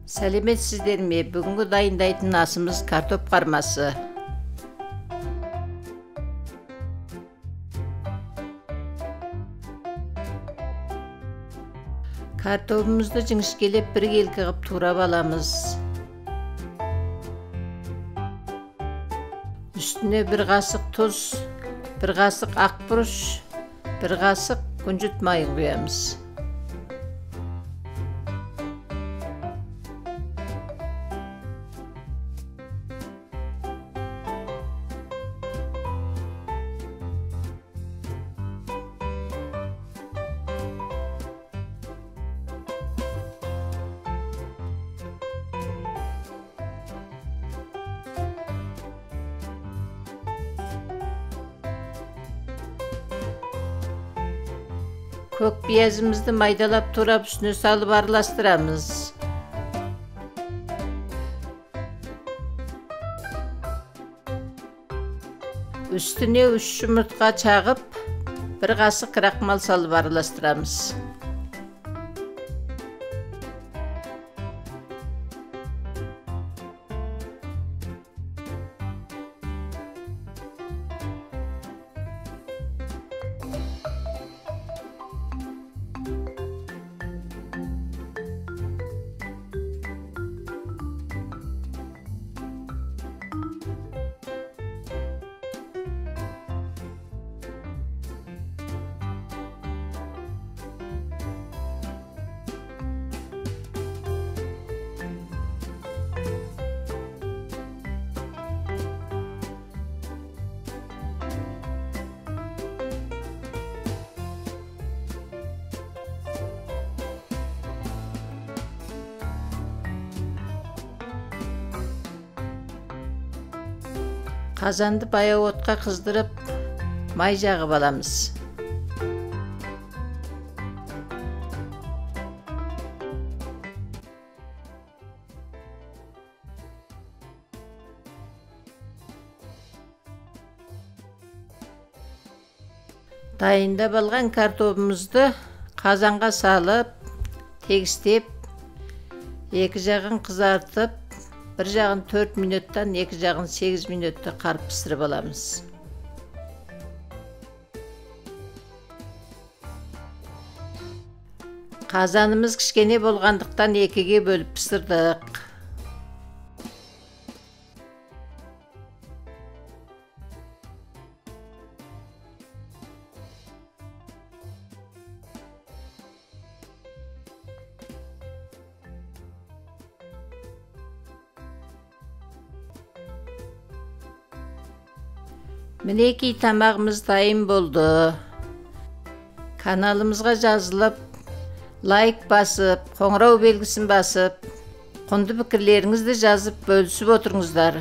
Сәлеметсіздер ме? Бүгінгі дайындайтын асымыз картоп қармасы. Картопымызды жіңішкелеп бір келкі қылып турап аламыз. Үстіне бір қасық тұз, бір қасық ақбұрыш, бір қасық күнжіт майын құямыз. Көк пиязымызды майдалап турап үстіне салып араластырамыз. Үстіне 3 жұмыртқа чағып, бір қасық крахмал салып араластырамыз. Қазанды баяу отқа қыздырып, май жағып аламыз. Дайындап алған картопымызды қазанға салып, тегістеп, екі жағын қызартып, бір жағын 4 минуттан, екі жағын 8 минутта қарып пісіріп аламыз. Қазанымыз кішкене болғандықтан екіге бөліп пісірдік. Мінекей тамағымыз дайын болды. Каналымызға жазылып, лайк басып, қоңырау белгісін басып, құнды пікірлеріңізді жазып бөлісіп отырыңыздар.